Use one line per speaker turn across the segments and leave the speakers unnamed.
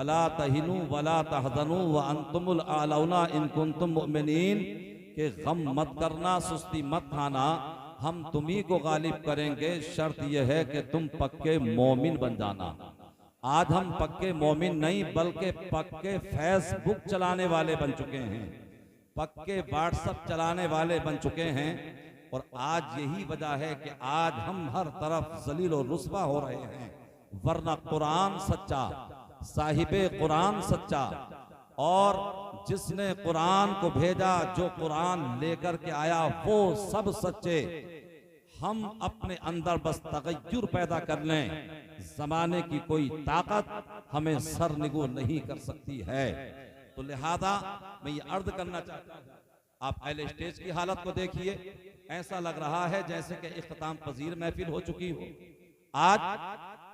अला तहिनु वला तहज़नु व अंतुमुल आलौना इन कुंतुम मुमिनीन, के गम मत करना, सुस्ती मत खाना, हम तुम्ही को गालिब करेंगे, शर्त यह है कि तुम पक्के मोमिन बन जाना। आज हम पक्के मोमिन नहीं बल्कि पक्के फेसबुक चलाने वाले बन चुके हैं, पक्के व्हाट्सएप चलाने वाले बन चुके हैं। और आज यही वजह है कि आज हम हर तरफ जलील और रुस्वा हो रहे हैं, वरना कुरान सच्चा, साहिबे कुरान सच्चा, और जिसने कुरान को भेजा, जो कुरान लेकर के आया, वो सब सच्चे। हम अपने अंदर बस तगय्युर पैदा कर लें, जमाने की कोई ताकत हमें सरनिगो नहीं कर सकती है। तो लिहाजा मैं ये अर्ज करना चाहता हूँ, आप अहले स्टेज की हालत को देखिए, ऐसा लग रहा है जैसे कि इख्तिताम पजीर महफिल हो चुकी हो। आज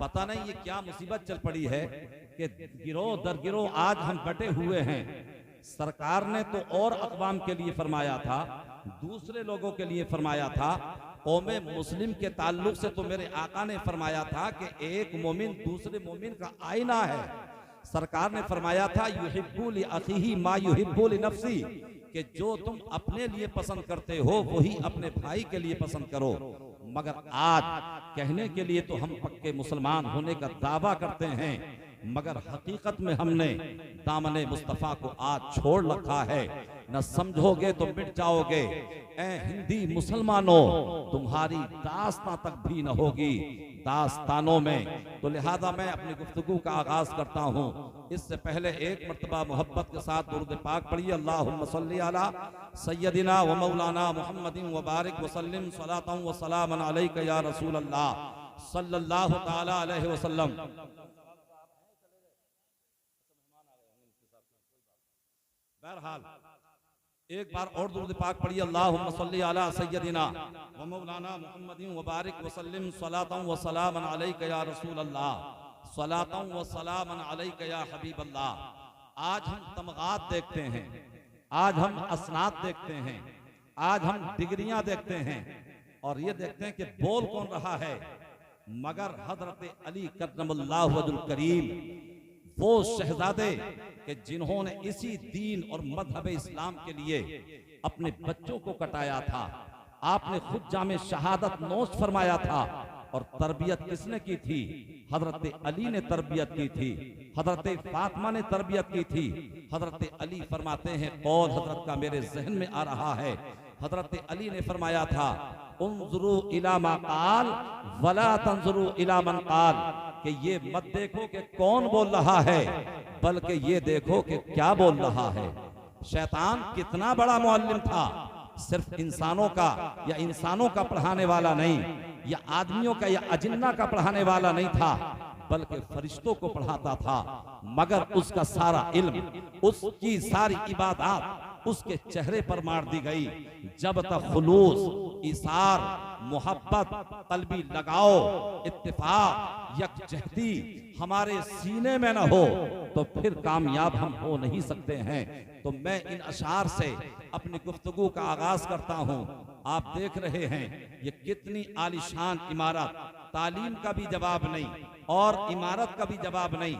पता नहीं ये क्या मुसीबत चल पड़ी है कि गिरोह दर गिरोह आज हम बटे हुए हैं। सरकार ने तो और अक़वाम के लिए फरमाया था, दूसरे लोगों के लिए फरमाया था, कौमे मुस्लिम के ताल्लुक से तो मेरे आका ने फरमाया था कि एक मोमिन दूसरे मोमिन का आईना है। सरकार ने फरमाया था युहिब्बु लि अखीही मा युहिब्बु लि नफ्सी, कि जो तुम अपने लिए पसंद करते हो वही अपने भाई के लिए पसंद करो। मगर आज कहने के लिए तो हम पक्के मुसलमान होने का दावा करते हैं, मगर हकीकत में हमने दामने मुस्तफ़ा को आज छोड़ रखा है। न समझोगे तो मिट जाओगे, ए हिंदी मुसलमानों, तुम्हारी दास्तां तक भी न होगी दास्तानों में। तो लिहाजा मैं अपनी गुफ्तगू का आगाज करता हूँ। इससे पहले एक मर्तबा मोहब्बत के साथ दुरूद पाक पढ़िए, अल्लाहुम्मा सल्ली अला सय्यदिना व मौलाना मुहम्मदिन व बारिक व सल्लिम सलातन व सलामन अलैका या रसूल अल्लाह सल्लल्लाहु तआला अलैहि वसल्लम। बहरहाल एक बार और दुरूद पाक पढ़िए, अल्लाहुम्मा सल्ली अला सय्यदिना व मौलाना मुहम्मदिन व बारिक व सल्लिम सलातन व सलामन अलैका या रसूल अल्लाह सलातन व सलामन अलैका या हबीब अल्लाह। आज हम तमगात देखते हैं, आज हम असनाद देखते हैं, आज हम डिग्रियां देखते हैं, और ये देखते हैं कि बोल कौन रहा है, मगर हजरत अली करमल्लाहु वजहुल करीम, वो शहजादे कि जिन्होंने इसी दीन और मजहब इस्लाम के लिए अपने बच्चों को कटाया था। आपने खुद जामे शहादत नोश फरमाया था, और तरबियत किसने की थी? हजरत अली ने तरबियत की थी, हजरत फातिमा ने तरबियत की थी। हजरत अली फरमाते हैं, कौल हजरत का मेरे जहन में आ रहा है, हजरत अली ने फरमाया था, उन्जुरू इला मा काल वला तंजुरू इला मन काल, कि ये मत देखो कि कौन बोल रहा है, बल्कि ये देखो कि क्या बोल रहा है। शैतान कितना बड़ा मुअल्लिम था, सिर्फ इंसानों का या इंसानों का पढ़ाने वाला नहीं, या आदमियों का या अजिन्ना का पढ़ाने वाला नहीं था, बल्कि फरिश्तों को पढ़ाता था। मगर उसका सारा इल्म, उसकी सारी इबादत उसके चेहरे पर मार दी गई। जब तक खुलूस, इसार, मोहब्बत, कल्बी लगाओ, इत्तिफाक, यकजहती हमारे सीने में न हो तो फिर कामयाब हम हो नहीं सकते हैं। तो मैं इन अशार से अपनी गुफ्तगू का आगाज करता हूँ। आप देख रहे हैं ये कितनी आलिशान इमारत, तालीम का भी जवाब नहीं और इमारत का भी जवाब नहीं।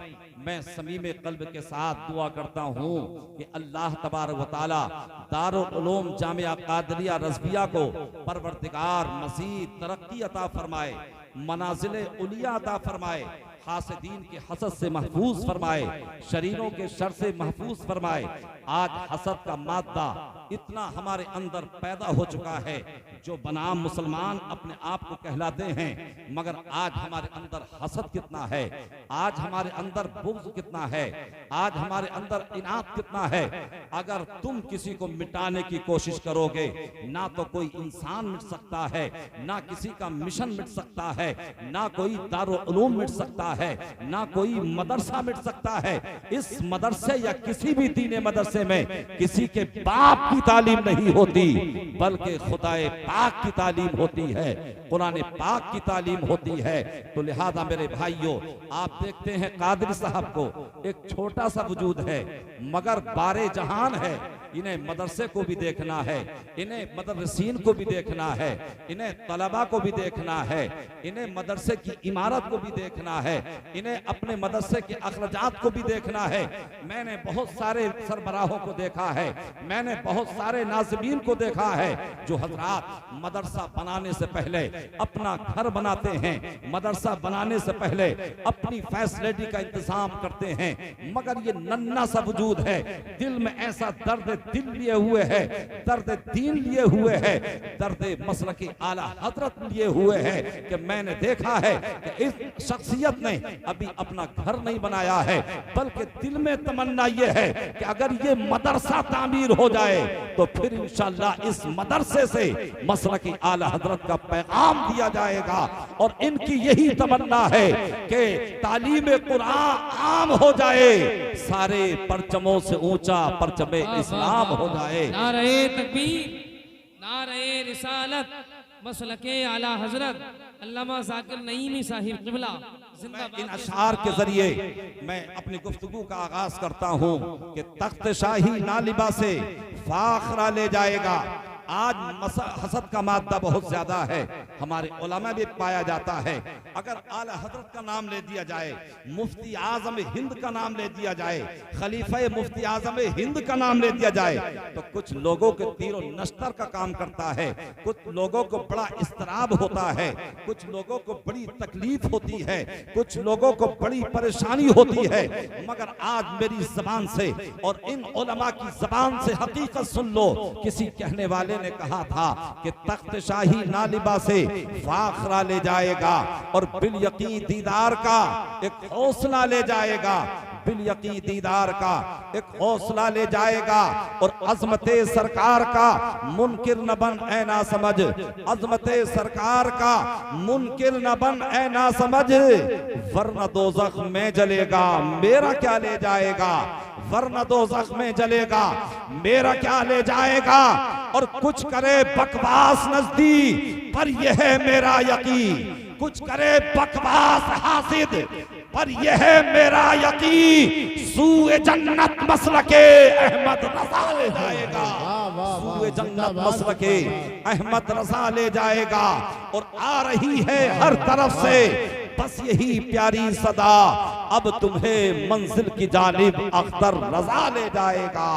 मैं समीमे कल्ब के साथ दुआ करता हूँ कि अल्लाह तबारक व तआला दारुल उलूम जामिया कादरिया रज़विया को परवरदिगार मज़ीद तरक्की अता फरमाए, मनाजिले उलिया अता फरमाए, हासिदीन के हसद से महफूज फरमाए, शरीरों के शर से महफूज फरमाए। आज हसद का मादा इतना हमारे अंदर पैदा हो चुका है, जो बनाम मुसलमान अपने आप को कहलाते हैं, मगर आज हमारे अंदर हसद कितना है, आज हमारे अंदर बुग़्ज़ कितना है, आज हमारे अंदर इनात कितना है। अगर तुम किसी को मिटाने की कोशिश करोगे, ना तो कोई इंसान मिट सकता है, ना किसी का मिशन मिट सकता है, ना कोई दारुल उलूम मिट सकता है, ना कोई मदरसा मिट सकता है। इस मदरसे या किसी भी दीने मदरसे में किसी के बाप की तालीम नहीं होती, बल्कि खुदाए पाक की तालीम होती है, कुरान पाक की तालीम होती है। तो लिहाजा मेरे भाइयों, आप देखते हैं कादरी साहब को, एक छोटा सा वजूद है मगर बारे जहान है। इन्हें मदरसे को भी देखना है, इन्हें मदरसीन को भी देखना है, इन्हें तलबा को भी देखना है, इन्हें मदरसे की इमारत को भी देखना है, इन्हें अपने मदरसे के अखराजात को भी देखना है। मैंने बहुत सारे सरबराहों को देखा है, मैंने बहुत सारे नाज़िमीन को देखा है जो हजरात मदरसा बनाने से पहले अपना घर बनाते हैं, मदरसा बनाने से पहले अपनी फैसिलिटी का इंतजाम करते हैं, मगर ये नन्ना सा वजूद है, दिल में ऐसा दर्द दिल लिए हुए है, दर्द दीन लिए हुए है, दर्द मसलकी आला हजरत लिए हुए है कि मैंने देखा है कि इस शख्सियत ने अभी अपना घर नहीं बनाया है, बल्कि दिल में तमन्ना ये है कि अगर ये मदरसा तामीर हो जाए तो फिर इंशाअल्लाह इस मदरसे से मसलकी आला हजरत का पैगाम दिया जाएगा। और इनकी यही तमन्ना है कि तालीम कुरान आम हो जाए, सारे परचमों से ऊंचा परचमे इस्लाम हो जाए।
नारे तकबीर, नारे रिसालत, मसलके आला हजरत अल्लामा ज़ाकिर नईमी साहिब क़िबला जिंदाबाद।
इन अशार के जरिए मैं अपनी गुफ्तगू का आगाज करता हूँ कि तख्त शाही नालिबा से फाखरा ले जाएगा। आज हसद का मादा बहुत ज्यादा है, हमारे उलमा भी पाया जाता है। अगर आला हजरत का नाम ले दिया जाए, मुफ्ती आजम हिंद का नाम ले दिया जाए, खलीफा मुफ्ती आजम हिंद का नाम ले दिया जाए, तो कुछ लोगों के तीरों नश्तर का काम करता है, कुछ लोगों को बड़ा इस्तराब होता है, कुछ लोगों को बड़ी तकलीफ होती है, कुछ लोगों को बड़ी परेशानी होती है। मगर आज मेरी जबान से और इन उलमा की जबान से हकीकत सुन लो। किसी कहने वाले ने कहा था कि तख्त शाही नालिबा से फाखरा ले जाएगा और बिल यकीन दीदार का एक हौसला ले जाएगा, बिल यकीन दीदार का एक हौसला ले जाएगा। और अजमते सरकार का मुनकिर न बन ऐ ना समझ, अजमते सरकार का मुनकिर न बन ऐ ना समझ, वरना दोज़ख में जलेगा मेरा क्या ले जाएगा, वरना दोज़ख में जलेगा मेरा क्या ले जाएगा। और कुछ करे बकवास नजदी पर यह है मेरा यकीन, कुछ करे बकवास हासिद पर यह है मेरा यकीन, सूए जन्नत मसलके अहमद रज़ा ले जाएगा, सूए जन्नत मसलके अहमद रज़ा ले जाएगा। और आ रही है हर तरफ से बस यही प्यारी सदा, अब तुम्हें मंजिल की जानिब अख्तर रज़ा ले जाएगा,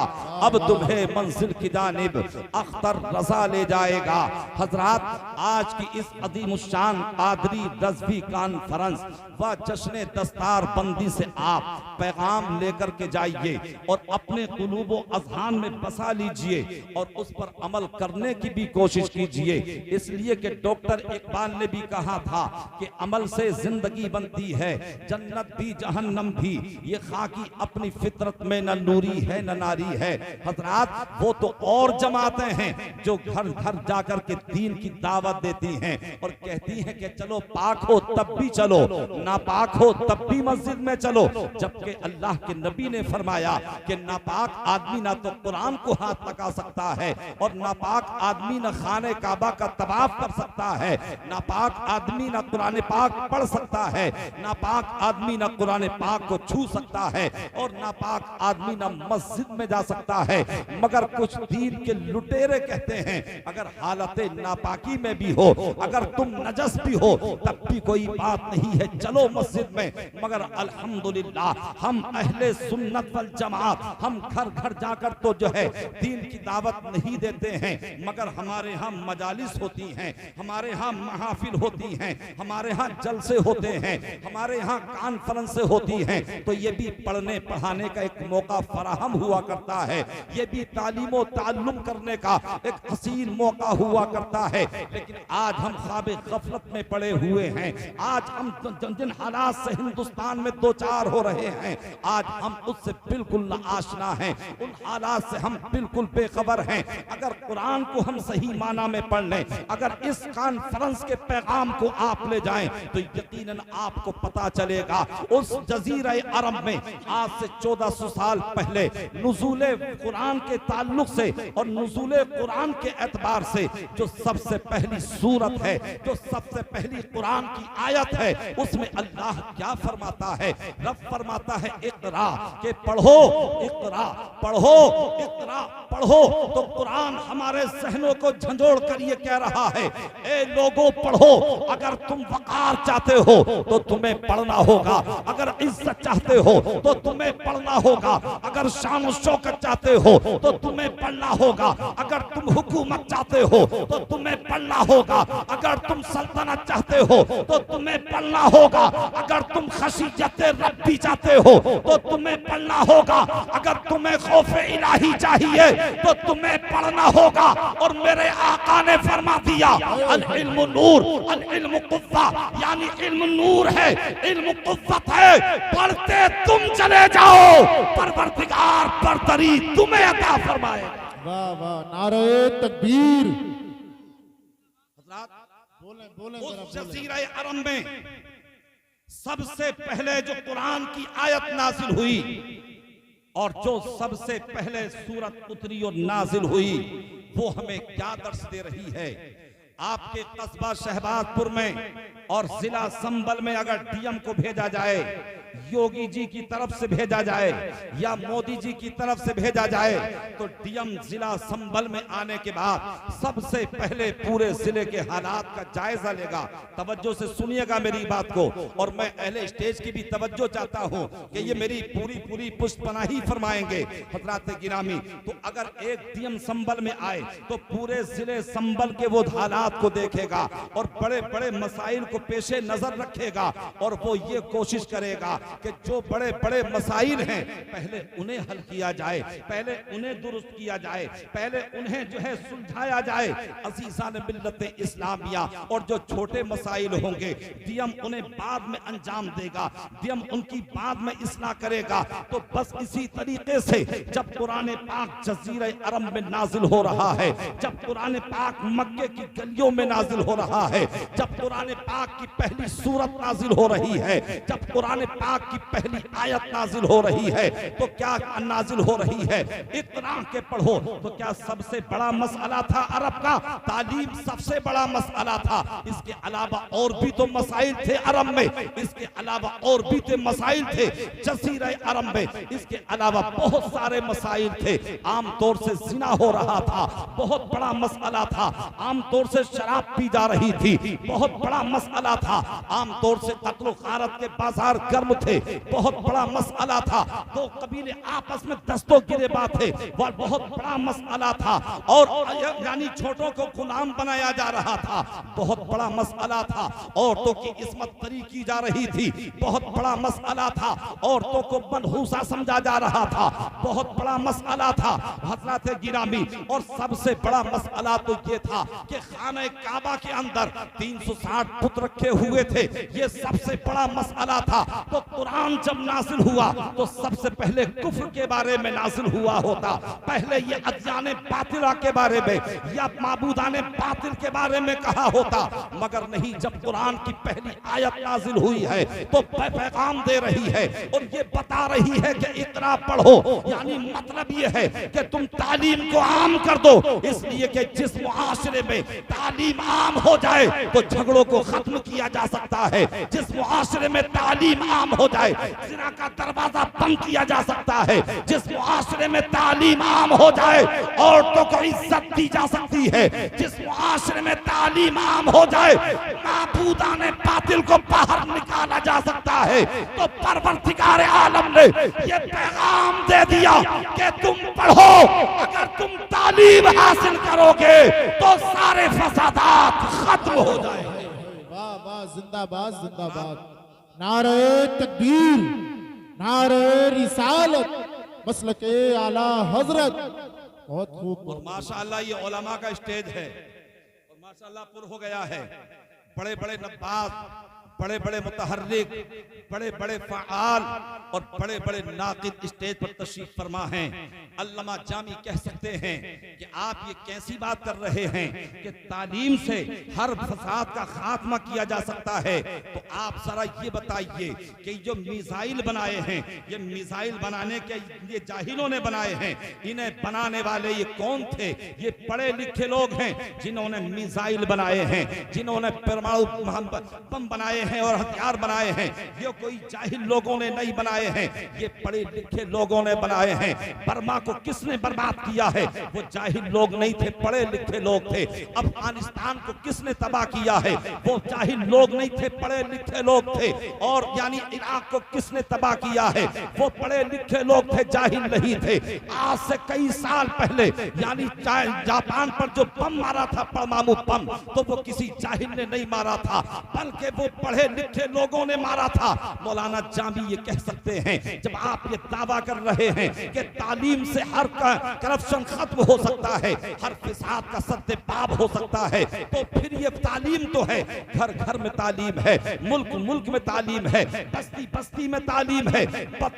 अब तुम्हें मंजिल की जानिब अख्तर रज़ा ले जाएगा। हजरात, आज की इस अज़ीमुश्शान कादरी रज़वी कॉन्फ्रेंस व जश्न दस्तार बंदी से आप पैगाम लेकर के जाइए और अपने कुलूब व अज़हान में बसा लीजिए और उस पर अमल करने की भी कोशिश कीजिए। इसलिए कि डॉक्टर इकबाल ने भी कहा था कि अमल से जिंदगी बनती है, जन्नत भी जहन्नम भी, ये खाकी अपनी फितरत में न नूरी है न नारी है। हजरात, वो तो और जमातें हैं जो घर घर जाकर के दीन की दावत देती हैं और कहती हैं कि चलो पाक हो तब भी चलो, नापाक हो तब भी मस्जिद में चलो, जबकि अल्लाह के नबी ने फरमाया कि नापाक आदमी ना तो कुरान को हाथ लगा सकता है और नापाक आदमी ना खाने काबा का तवाफ कर सकता है, नापाक आदमी ना कुरान पाक पढ़ सकता है, नापाक आदमी ना कुरान पाक को छू सकता है और नापाक आदमी ना मस्जिद में जा सकता है। मगर कुछ दीन के लुटेरे कहते हैं अगर हालत नापाकी में भी हो, अगर तुम नजस भी हो तब भी कोई बात नहीं है, चलो मस्जिद में। मगर अल्हम्दुलिल्लाह हम अहले सुन्नत वल जमात, हम घर घर जाकर तो जो है दीन की दावत नहीं देते हैं, मगर हमारे यहाँ मजालिस होती हैं, हमारे यहाँ महफिल होती हैं, हमारे यहाँ जलसे होते हैं, हमारे यहाँ कॉन्फ्रेंस होती हैं, तो ये भी पढ़ने पढ़ाने का एक मौका फराहम हुआ करता है, ये भी तालीम और ताल्लुम करने का एक हसीन मौका हुआ करता है। लेकिन आज हम ख्वाबे गफलत में पड़े हुए हैं, आज हम जिन हालात से हिंदुस्तान में दो चार हो रहे हैं, आज हम उससे बिल्कुल ना आशना हैं, उन हालात से हम बिल्कुल बेखबर हैं। अगर कुरान को हम सही माना में पढ़ लें, अगर इस कॉन्फ्रेंस के पैगाम को आप ले जाएं, तो यकीनन आपको पता चलेगा उस उस जजीरा अरब में आज से 1400 साल पहले नुज़ूले कुरान के ताल्लुक से और नुज़ूले कुरान के एतबार से जो सबसे पहली सूरत है, जो सबसे पहली कुरान की आयत है, उसमें अल्लाह क्या फरमाता है? रब फरमाता है इक़रा, के पढ़ो, इक़रा पढ़ो, इक़रा पढ़ो। तो कुरान हमारे ज़हनों को झंझोड़ कर ये कह रहा है, ए लोगों पढ़ो। अगर तुम वक़ार चाहते हो तो तुम्हें पढ़ना होगा, अगर इज्जत चाहते हो तो तुम्हें पढ़ना होगा, अगर शान और शौकत चाहते हो तो तुम्हें पढ़ना होगा, अगर तुम हुकूमत चाहते हो तो तुम्हें पढ़ना होगा, अगर तुम सल्तनत चाहते हो तो तुम्हें पढ़ना होगा, अगर तुम खशियत रब्बी चाहते हो तो तुम्हें पढ़ना होगा, अगर तुम्हें खौफ इलाही चाहिए तो तुम्हें पढ़ना होगा। और मेरे आका ने फरमा दिया अल इल्मु नूर, अल इल्मु कुव्वा, यानी इल्म नूर है, इल्म कुव्वत है। पढ़ते तुम चले जाओ, परवरदिगार बरतरी तुम्हें अता फरमाएगा।
वाह वाह, नारे तकबीर। बोले बोले
उस जज़ीरा अरब में सबसे पहले जो कुरान की आयत नाजिल हुई और जो सबसे पहले सूरत उतरी और नाजिल हुई, वो हमें क्या दर्श दे रही है? आपके कस्बा शहबाजपुर में और जिला संबल में अगर डीएम को भेजा जाए, योगी जी की तरफ से भेजा जाए या मोदी जी की तरफ से भेजा जाए, तो डीएम जिला संबल में आने के बाद सबसे पहले पूरे जिले के हालात का जायजा लेगा। तवज्जो से सुनिएगा मेरी बात को, और मैं अहले स्टेज की भी तवज्जो चाहता हूं कि ये मेरी पूरी पुष्पनाही फरमाएंगे हज़रात गिरामी। तो अगर एक डीएम संबल में आए तो पूरे जिले संबल के वो हालात को देखेगा और बड़े बड़े मसाइल को पेशे नजर रखेगा, और वो ये कोशिश करेगा कि जो बड़े बड़े मसाइल हैं पहले उन्हें हल किया जाए, पहले उन्हें दुरुस्त किया जाए, पहले उन्हें जो है सुलझाया जाए। अज़ीज़ान मिल्लत इस्लामिया, और जो छोटे मसाइल होंगे डीएम उन्हें बाद में अंजाम देगा, डीएम उनकी बाद में इस्लाह करेगा। तो बस इसी तरीके से जब कुरान पाक जज़ीरा अरब में नाजिल हो रहा है, जब कुरान पाक मक्के की गलियों में नाजिल हो रहा है, जब कुरान पाक की पहली सूरत नाजिल हो रही है, जब कुरान पाक की पहली आयत नाजिल हो रही है, तो क्या नाजिल हो रही है? इक़रा के पढ़ो। तो क्या सबसे बड़ा मसला था अरब का? तालीम सबसे बड़ा मसला था। इसके अलावा और भी तो मसाइल थे अरब में, इसके अलावा और भी तो मसाइल थे जज़ीरा अरब में, इसके अलावा बहुत सारे मसाइल थे। आमतौर से जिना हो रहा था, बहुत बड़ा मसला था। आमतौर से शराब पी जा रही थी, बहुत बड़ा मसला था। आमतौर से कत्ल गारत के बाजार गर्म थे, बहुत बड़ा मसला था। दो कबीले आपस में दस्तों गिरेबान थे, वह बहुत बड़ा मसला था। और यानी छोटों को गुलाम बनाया जा रहा था, बहुत बड़ा मसला था। औरतों की इस्मत तरी की जा रही थी, बहुत बड़ा मसला था। औरतों को मनहूसा समझा जा रहा था, बहुत बड़ा मसला था हज़रात गिरामी। और सबसे बड़ा मसला तो ये था कि खाने काबा के अंदर 360 पुत रखे हुए थे, ये सबसे बड़ा मसला था। तो कुरान जब नाजिल हुआ तो सबसे पहले कुफ्र के बारे में नाजिल हुआ होता, पहले ये अदयाने बातिला के बारे में या माबूदाने बातिल के बारे में कहा होता, मगर नहीं। जब कुरान की पहली आयत नाजिल हुई है तो पैगाम दे रही है और ये बता रही है कि इक़रा पढ़ो, यानी मतलब ये है कि तुम तालीम को आम कर दो। इसलिए कि जिस मुआशरे में तालीम आम हो जाए तो झगड़ों को खत्म किया जा सकता है, जिस मुआशरे में तालीम आम हो जाए जिना का दरवाजा बंद किया जा सकता है, जिस मुआशरे में तालीम आम हो जाए औरतों को इज्जत दी जा सकती है, जिस मुआशरे में तालीम आम हो जाए माबूदाने बातिल को बाहर निकाला जा सकता है। तो परवरदिगार आलम ने ये पैगाम दे दिया कि तुम पढ़ो, अगर तुम तालीम हासिल करोगे तो सारे फसादात खत्म हो जाएंगे।
वाह वाह, जिंदाबाद जिंदाबाद, नारे तकबीर, नारे रिसालत, मसलके आला हजरत। बहुत खूब।
और माशाअल्लाह ये उलमा का स्टेज है और माशाअल्लाह पुर हो गया है। बड़े बड़े नब्बाज बड़े बड़े मुतहर्रिक, बड़े बड़े फ़आल और बड़े बड़े नाक़िद स्टेज पर तशरीफ फरमा हैं। अल्लामा जामी कह सकते हैं कि आप ये कैसी बात कर रहे हैं कि तालीम से हर फसाद का खात्मा किया जा सकता है। तो आप जरा ये बताइए कि जो मिसाइल बनाए हैं, ये मिसाइल बनाने के ये जाहिलों ने बनाए हैं, इन्हें बनाने वाले ये कौन थे? ये पढ़े लिखे लोग हैं जिन्होंने मिसाइल बनाए हैं, जिन्होंने परमाणु बम बनाए हैं और हथियार बनाए हैं। ये कोई जाहिल लोगों ने नहीं बनाए हैं, ये पढ़े लिखे लोगों ने बनाए हैं। बर्मा को किसने बर्बाद किया है? वो जाहिल लोग नहीं थे, पढ़े लिखे लोग थे। अफगानिस्तान को किसने तबाह किया है? वो जाहिल लोग नहीं थे, पढ़े लिखे लोग थे। और यानी इराक को किसने तबाह किया है? वो पढ़े लिखे लोग थे, जाहिल नहीं थे। आज से कई साल पहले यानी जापान पर जो बम मारा था, परमाणु बम, तो वो किसी जाहिल ने नहीं मारा था, बल्कि वो पढ़े लिखे लोगों ने मारा था। मौलाना जामी ये कह सकते हैं, जब आप ये दावा कर रहे हैं कि तालीम से हर करप्शन खत्म हो सकता है, हर फिसाद का सद्देबाब हो सकता है, तो फिर ये तालीम तो है, घर घर में तालीम है, मुल्क मुल्क में तालीम है, बस्ती बस्ती में तालीम है।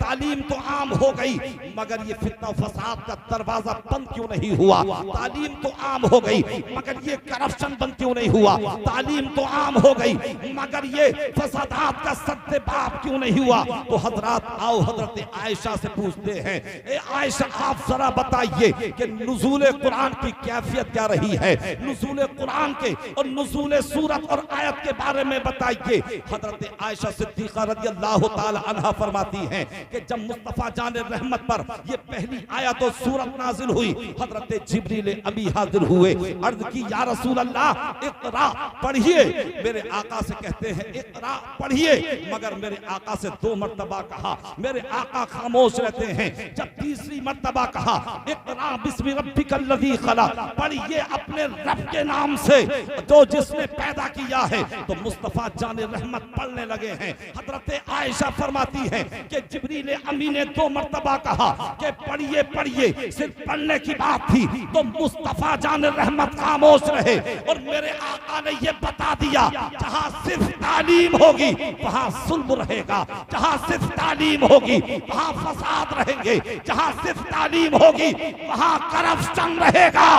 तालीम तो आम हो गई, मगर ये फितना फसाद का दरवाजा बंद क्यों नहीं हुआ? तालीम तो आम हो गई, मगर ये करप्शन बंद क्यों नहीं हुआ? तालीम तो आम हो गई, मगर ये फसादात का सद्देबाब क्यों नहीं हुआ? तो हजरात आओ हजरत आयशा से पूछते हैं, ए आयशा आप जरा बताइए कि नुज़ूल कुरान की कैफियत क्या रही है? नुज़ूल कुरान के और नुज़ूल सूरत और आयत के बारे में बताइए। हजरत आयशा सिद्दीक़ा रज़ियल्लाहु ताला अन्हा फरमाती हैं कि जब मुस्तफ़ा जान रहमत पर ये पहली आयत और सूरत नाजिल हुई, हजरत जिब्रील अमी हाजिर हुए, अर्ज़ की या रसूल अल्लाह इक़रा पढ़िए। मेरे आका से कहते हैं इक़रा पढ़िए, मगर मेरे आका से 2 मर्तबा कहा, मेरे आका खामोश रहते हैं। जब तीसरी मर्तबा कहा इक़रा बिस्मि रब्बिकल लज़ी खलक़, पढ़िए अपने रब के नाम से जो जिसने पैदा किया है, तो मुस्तफ़ा जान रहमत पढ़ने लगे हैं। हजरत आयशा फरमाती हैं कि जिब्रील अमी ने 2 मर्तबा कहा कि पढ़िए पढ़िए, सिर्फ पढ़ने की बात थी, तो मुस्तफ़ा जान रहमत खामोश रहे। और मेरे आका ने ये बता दिया, जहां सिर्फ तालीम होगी वहां जुल्म रहेगा, जहां सिर्फ तालीम होगी वहां फसाद रहेंगे, जहां सिर्फ तालीम होगी वहां करप्शन रहेगा।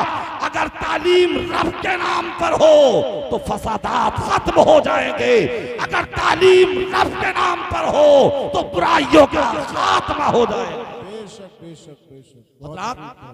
अगर तालीम रब के नाम पर हो तो फसादात खत्म हो जाएंगे, अगर तालीम रब के नाम पर हो तो बुराइयों का खात्मा हो जाएगा।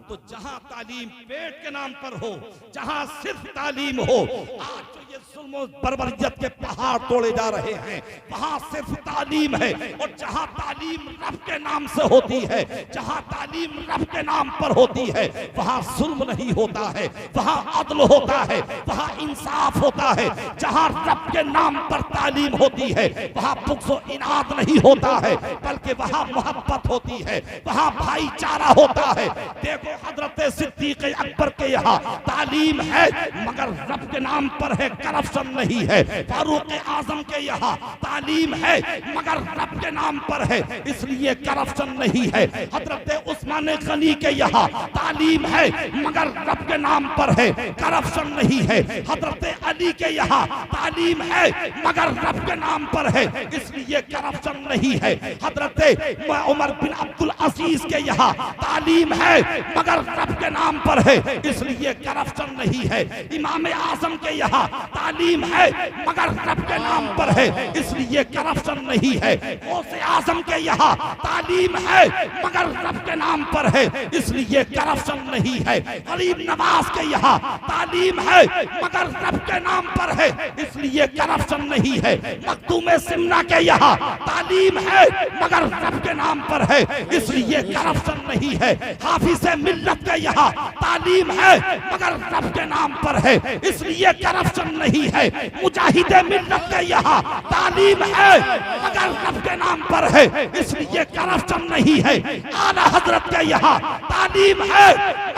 तो जहां तालीम पेट के नाम पर हो, जहां सिर्फ तालीम हो, आज जो ये जुल्म बर्बरियत के पहाड़ तोड़े जा रहे हैं, वहां सिर्फ तालीम है। और जहां तालीम रब के नाम से होती है, जहां तालीम रब के नाम पर होती है, वहां जुल्म नहीं होता है, वहां अदल होता है, वहां इंसाफ होता है। जहां रब के नाम पर तालीम होती है, वहां बुग़्ज़ और इनाद नहीं होता है, बल्कि वहां मोहब्बत होती है, वहां भाईचारा होता है। देखो हजरत सिद्दीक़ अकबर के यहाँ तालीम है, मगर रब के नाम पर है, करप्शन नहीं है। फारूक आजम के यहाँ तालीम है, मगर रब के नाम पर है, इसलिए करप्शन नहीं है। हजरत उस्मान गनी के यहाँ तालीम है, मगर रब के नाम पर है, करप्शन नहीं है। हजरत अली के यहाँ तालीम है, मगर रब के नाम पर है, इसलिए करप्शन नहीं है। हजरत उमर बिन अब्दुल अजीज के यहाँ तालीम है, मगर रब के नाम पर है, इसलिए करप्शन नहीं है। इमाम आजम के यहाँ तालीम है, मगर रब के नाम पर है, इसलिए करप्शन नहीं है। गौसे आजम के यहाँ तालीम है, मगर रब के नाम पर है, इसलिए करप्शन नहीं है। गरीब नवाज के यहाँ तालीम है, मगर रब के नाम पर है, इसलिए करप्शन नहीं है। मखदूम सिमना के यहाँ तालीम है, मगर रब के नाम पर है, इसलिए करप्शन नहीं है। हाफिज मिल्लत के यहाँ तालीम है, मगर रब के नाम पर है, इसलिए करप्शन नहीं है। मुजाहिद मिल्लत के यहाँ तालीम है, मगर रब के नाम पर है, इसलिए करप्शन नहीं है। आला हजरत के यहाँ तालीम है,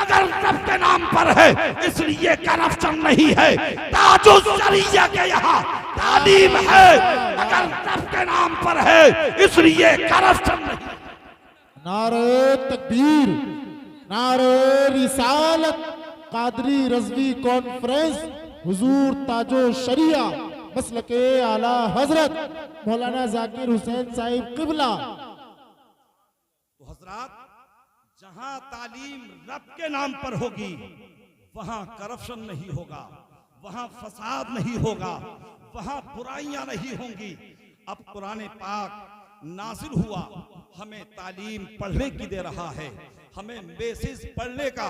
मगर रब के नाम पर है, इसलिए करप्शन नहीं है। ताजुल शरिया के यहाँ तालीम है, मगर रब के नाम पर है, इसलिए करप्शन नहीं।
नारे तकबीर, नारे रिसालत, कादरी रज़वी कॉन्फ्रेंस, हुजूर ताजो शरिया मसलके आला हजरत मौलाना जाकिर हुसैन साहिब किबला।
तो हजरात, जहां तालीम रब के नाम पर होगी वहां करप्शन नहीं होगा, वहां फसाद नहीं होगा, वहां बुराइयां नहीं होंगी। अब कुरान पाक नाजिल हुआ, हमें तालीम पढ़ने की दे रहा है, हमें बेसिस पढ़ने का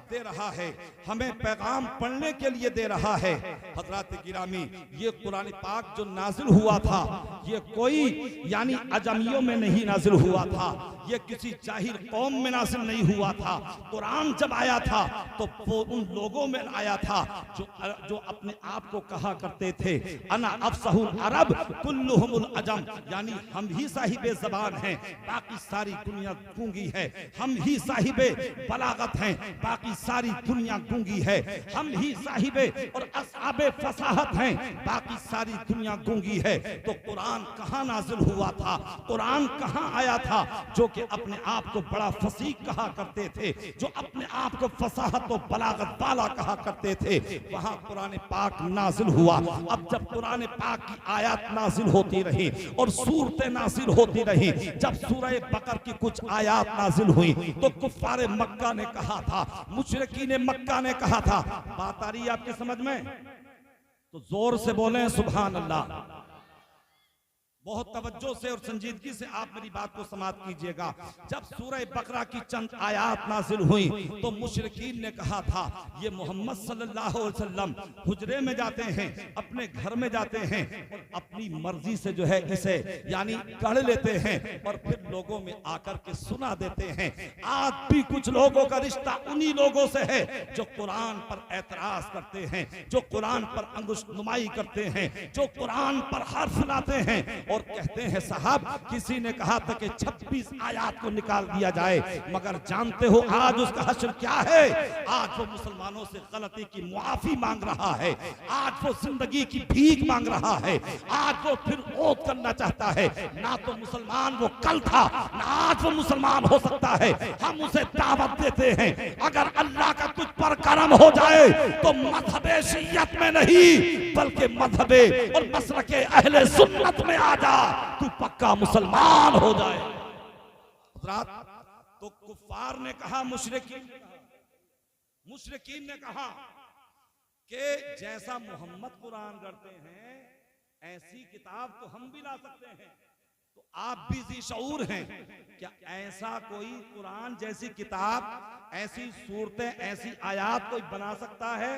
दे रहा है, हमें पैगाम पढ़ने के लिए दे रहा है। हजरात गिरामी, ये कुरान पाक जो नाजिल हुआ था ये कोई यानी अजमियों में नहीं नाजिल हुआ था, ये किसी जाहिर कौम में नाजिल नहीं हुआ था। कुरान जब आया था तो वो उन लोगों में आया था जो अपने आप को कहा करते थे अना अफसहुल अरब कुल्लुहुमुल अजम, यानी हम ही साहिबे ज़बान हैं, बाकी सारी दुनिया गूंगी है। हम ही साहिबे बलागत हैं, बाकी सारी दुनिया गूंगी है। हम ही साहिबे और असहाबे फसाहत हैं, बाकी सारी दुनिया गूंगी है। तो कुरान कहाँ नाजिल हुआ था, कुरान कहाँ आया था जो कि अपने आप को बड़ा फसीह कहा करते थे, जो अपने आप को फसाहत और बलागत वाला कहा करते थे, वहां कुरान पाक नाजिल हुआ। अब जब कुरान पाक की आयत नाजिल होती रही और सूरतें नाजिल होती रही, जब सूरह बकर की कुछ आयत नाजिल हुई तो कुफ्फारे मक्का ने कहा था, मुशरिकीन मक्का ने कहा था, बात आ रही है आपके समझ में? तो जोर से बोलें सुभान अल्लाह। बहुत तवज्जो से और संजीदगी से आप मेरी बात को समाप्त कीजिएगा। जब सूरह बकरा की चंद आयात नाजिल हुई तो मुशरिकीन ने कहा था ये मोहम्मद सल्लल्लाहु अलैहि वसल्लम हुजरे में जाते हैं, अपने घर में जाते हैं और अपनी मर्जी से जो है इसे यानी गढ़ लेते हैं और फिर लोगों में आकर के सुना देते हैं। आज भी कुछ लोगों का रिश्ता उन्हीं लोगों से है जो कुरान पर एतराज करते हैं, जो कुरान पर अंगुश नुमाई करते हैं, जो कुरान पर हर्फ लाते हैं और कहते हैं साहब किसी ने कहा था कि 26 आयत को निकाल दिया जाए, मगर जानते हो आज उसका हश्र क्या है? आज वो मुसलमानों से गलती की मुआफी मांग रहा है, आज वो जिंदगी की भीख मांग रहा है, आज वो फिर ओत करना चाहता है। ना तो मुसलमान वो कल था, ना आज वो मुसलमान हो सकता है। हम उसे दावत देते हैं अगर अल्लाह का तुझ पर करम हो जाए तो मजहबे शियत में नहीं बल्कि मजहबे और मसलके अहले सुन्नत में आ जा, तू पक्का मुसलमान हो जाए। तो कुफार ने कहा, मुशरिकीन ने कहा कि जैसा मोहम्मद कुरान गढ़ते हैं ऐसी किताब तो हम भी ला सकते हैं, तो आप भी जी शऊर हैं क्या? ऐसा कोई कुरान जैसी किताब, ऐसी सूरतें, ऐसी आयत कोई बना सकता है?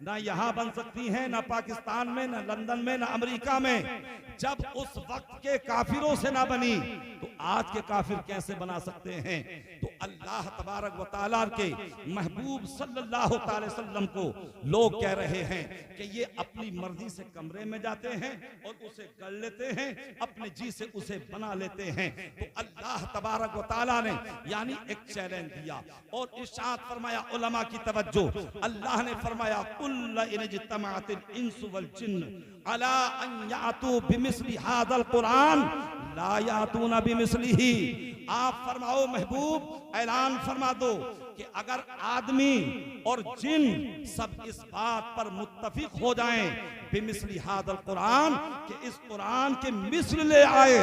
ना यहां बन सकती हैं, ना पाकिस्तान में, ना लंदन में, ना अमेरिका में। जब उस वक्त के काफिरों से ना बनी तो आज के काफिर कैसे बना सकते हैं? तो अल्लाह तबारक व तआला के महबूब सल्लल्लाहु अलैहि वसल्लम को लोग कह रहे हैं कि ये अपनी मर्जी से कमरे में जाते हैं और उसे गढ़ लेते हैं, अपने जी से उसे बना लेते हैं। तो अल्लाह तबारक व तआला ने यानी एक चैलेंज दिया और इरशाद फरमाया, उलमा की तवज्जो, अल्लाह ने फरमाया कुल्ल इन इज्तमाअतिल इंसु वल जिन्न अला अन यातू बिमिस्ली हादल कुरान ला यातूना बिमिस्लिही। आप फरमाओ महबूब, ऐलान फरमा दो कि अगर आदमी और जिन सब इस बात पर मुत्तफिक हो जाएं बिमिस्ली हादल कुरान कि इस कुरान के मिस्ल ले आए,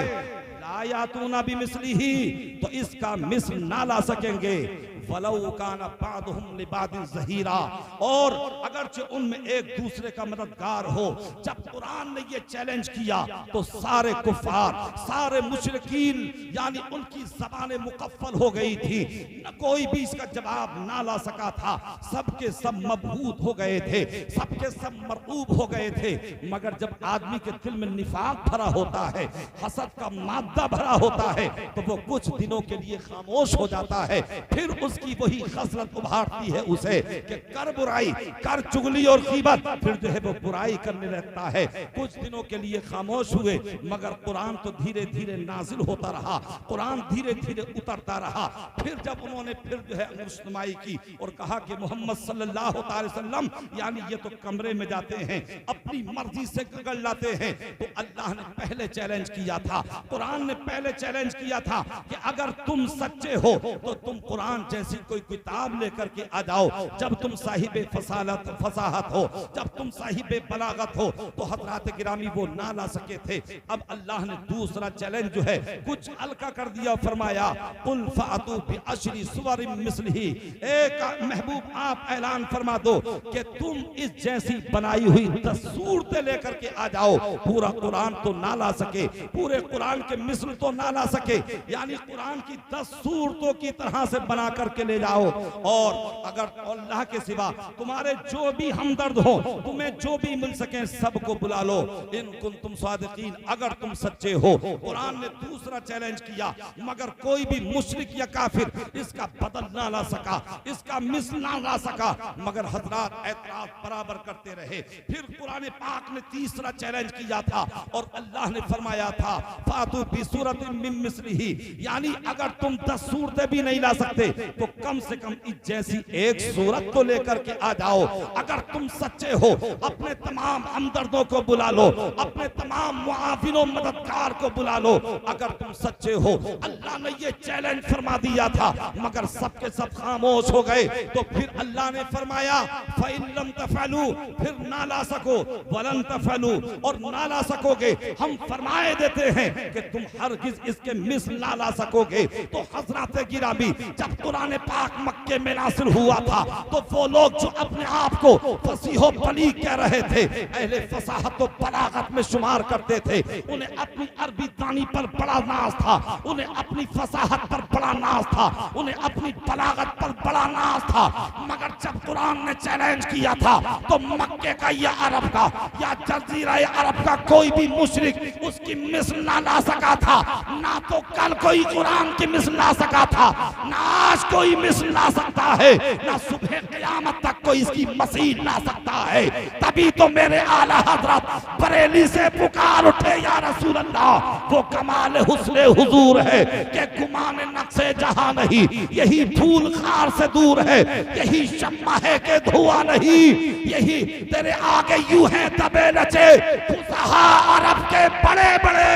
ला यातूना बिमिस्लिही, तो इसका मिस्ल ना ला सकेंगे। वलौ काना बादुहुम लिबादिन ज़हीरा, और अगरचे उनमें एक दूसरे का मददगार हो। जब कुरान ने ये चैलेंज किया तो सारे कुफार, सारे मुशरिकीन यानी उनकी ज़बानें मुकफ्फल हो गई थी, न कोई भी इसका जवाब ना ला सका था। सबके सब मबहूत हो गए थे, सबके सब मरऊब हो गए थे। मगर जब आदमी के दिल में निफाक भरा होता है, हसद का मादा भरा होता है, तो वो कुछ दिनों के लिए खामोश हो जाता है। फिर उसकी वही खसलत उभारती है उसे कि कर बुराई, कर चुगली और गीबत, फिर जो है वो बुराई करने लगता है। कुछ दिनों के लिए खामोश हुए, मगर कुरान तो धीरे धीरे नाजिल होता रहा, कुरान धीरे धीरे उतरता रहा। फिर जब उन्होंने फिर जो है मुस्तमाई की और कहा कि मोहम्मद सल्लल्लाहु अलैहि वसल्लम यानी ये तो कमरे में जाते हैं, अपनी मर्जी से गगड़ लाते हैं, तो अल्लाह ने पहले चैलेंज किया था, कुरान ने पहले चैलेंज किया था कि अगर तुम सच्चे हो तो तुम कुरान जैसी कोई किताब लेकर के आ जाओ। जब तुम साहिबे फसाहत हो, जब तुम साहिबे बलागत हो, तो हजरात गिरामी वो ना ला सके थे। अब अल्लाह ने दूसरा चैलेंज जो है कुछ हल्का कर दिया, फरमाया कुल फातू बि अशरी सुवरिम मिस्लिही, एक महबूब आप ऐलान फरमा दो कि तुम इस जैसी बनाई हुई 10 सूरतें लेकर के आ जाओ। पूरा कुरान तो ना ला सके, पूरे कुरान के मिस्ल तो ना ला सके, यानी कुरान की 10 सूरतों की तरह से बना करके ले जाओ। और अगर अल्लाह के सिवा तुम्हारे जो भी हमदर्द हो, तुम्हें जो भी मिल सके, सबको बुला लो, इन कुंतुम सादिकीन, अगर तुम सच्चे हो। कुरान ने दूसरा चैलेंज किया, मगर कोई भी मुशरिक या काफिर इसका बदल ना ला सका, इसका मिस्ल ना ला सका, मगर हजरात एतराज बराबर करते रहे। फिर कुरान पाक ने तीसरा चैलेंज किया था और अल्लाह ने फरमाया था फातू बि सूरतिन मिन मिस्लिही, यानी अगर तुम 10 सूरतें भी नहीं ला सकते तो कम से कम इस जैसी एक सूरत तो लेकर के आ जाओ। अगर तुम सच्चे हो, अपने तमाम हमदर्दों को बुला लो, अपने तमाम मुआविनों मददगार को बुला लो, अगर तुम सच्चे हो। अल्लाह ने ये चैलेंज फरमा दिया था, मगर सबके सब खामोश हो गए। तो फिर अल्लाह ने फरमाया फ़इन लम तफ़अलू, फिर ना ला सको, वलन तफ़अलू, और ना ला सकोगे, हम फरमाए देते हैं कि तुम हरगिज इसके मिस्ल ना ला सकोगे। तो हजरत गिरामी, जब कुरान पाक मक्के में नाज़िल हुआ था तो वो लोग जो अपने आप को फसीहो बली कह रहे थे, अहले फसाहत और बलागत में शुमार करते थे, उन्हें अपनी अरबी दानी पर बड़ा नाज था, उन्हें अपनी फसाहत पर बड़ा नाज था, उन्हें अपनी बलागत पर बड़ा नाज था। मगर जब कुरान ने चैलेंज किया था तो मक्के का या अरब का या जजीरा अरब का कोई भी मुशरिक उसकी मिस्ल ना ला सका था। ना तो कल कोई कुरान की मिस्ल ला सका था, ना आज कोई मिस्ल ला सकता है, ना सुबह क़यामत तक कोई इसकी मसीह ला सकता है। तभी तो मेरे आला हजरत बरेली से पुकार उठे या रसूल अल्लाह, वो कमाल हुस्न हुजूर है कि गुमान नक्शे जहां नहीं, यही फूल खार से दूर है, यही शम्मा है के धुआं नहीं, यही तेरे आगे यूं है दबे नचे फुसहा अरब के बड़े बड़े,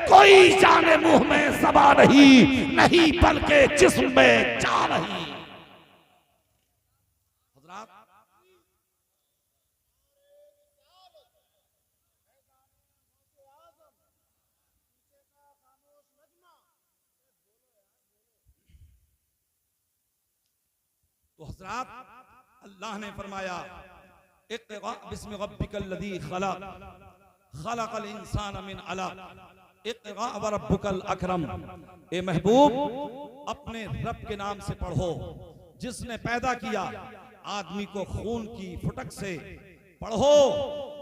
कोई जाने मुंह में ज़बान नहीं बल्कि जिस्म में जान नहीं। तो हज़रात अल्लाह ने फरमाया इक़रा बिस्मि रब्बिकल लज़ी खलक़ खलक़ल इंसान मिन अलक़ इक़रा व रब्बुकल अकरम। ए महबूब, अपने रब के नाम से पढ़ो जिसने पैदा किया आदमी को खून की फुटक से, पढ़ो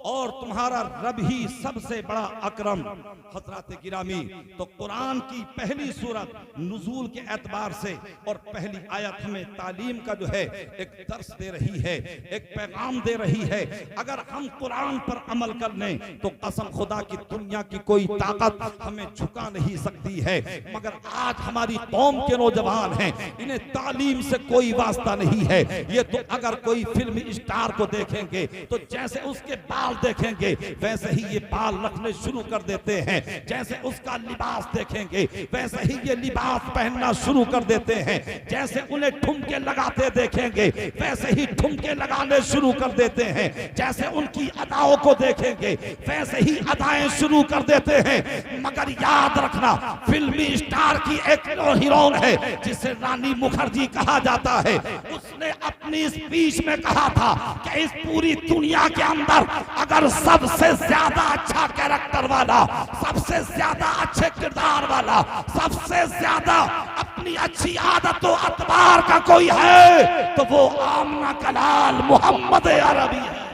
और तुम्हारा रब ही सबसे बड़ा अकरम। हज़रात गिरामी, तो कुरान की पहली सूरत नुज़ूल के एतबार से और पहली आयत हमें तालीम का जो है एक दर्स दे रही है, एक पैगाम दे रही है। अगर हम कुरान पर अमल कर लें तो कसम खुदा की दुनिया की कोई ताकत हमें झुका नहीं सकती है। मगर आज हमारी कौम के नौजवान हैं, इन्हें तालीम से कोई वास्ता नहीं है। ये तो अगर कोई फिल्म स्टार को देखेंगे तो जैसे उसके बाल देखेंगे वैसे ही ये बाल रखने शुरू कर देते हैं, जैसे उसका लिबास देखेंगे वैसे ही ये लिबास पहनना शुरू कर देते हैं, जैसे उन्हें ठुमके लगाते देखेंगे वैसे ही ठुमके लगाने शुरू कर देते हैं, जैसे उनकी अदाओं को देखेंगे वैसे ही अदाएं शुरू कर देते हैं। मगर याद रखना, फिल्मी स्टार की एक हीरोइन है जिसे रानी मुखर्जी कहा जाता है, उसने अपनी स्पीच में कहा था कि इस पूरी दुनिया के अंदर अगर सबसे ज्यादा अच्छा कैरेक्टर वाला, सबसे ज्यादा अच्छे किरदार वाला, सबसे ज्यादा अपनी अच्छी आदतों अतबार का कोई है तो वो आमना कलाल मोहम्मद अरबी है।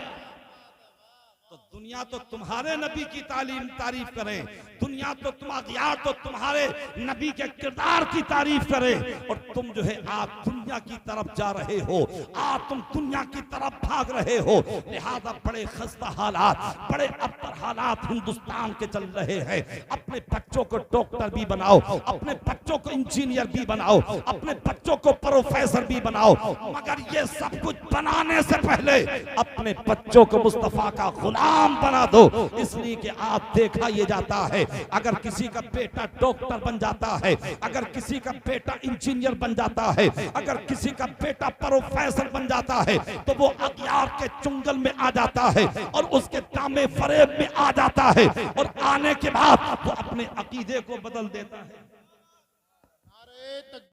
तो दुनिया तो तुम्हारे नबी की तारीफ करें, दुनिया तो तुम्हारे नबी के किरदार की तारीफ करे, और तुम जो है आज दुनिया की तरफ जा रहे हो, आज तुम दुनिया की तरफ भाग रहे हो, लिहाजा बड़े खस्ता हालात, बड़े अब्तर हालात हिंदुस्तान के चल रहे हैं। अपने बच्चों को डॉक्टर भी बनाओ, अपने बच्चों को इंजीनियर भी बनाओ, अपने बच्चों को प्रोफेसर भी बनाओ, मगर ये सब कुछ बनाने से पहले अपने बच्चों को मुस्तफा का गुलाम बना दो। इसलिए कि आज देखा ये जाता है, अगर किसी का बेटा डॉक्टर बन जाता है, अगर किसी का बेटा इंजीनियर बन जाता है, अगर किसी का बेटा प्रोफेसर बन जाता है, तो वो अगियार के चुंगल में आ जाता है और उसके दामे फरेब में आ जाता है, और आने के बाद वो अपने अकीदे को बदल देता है।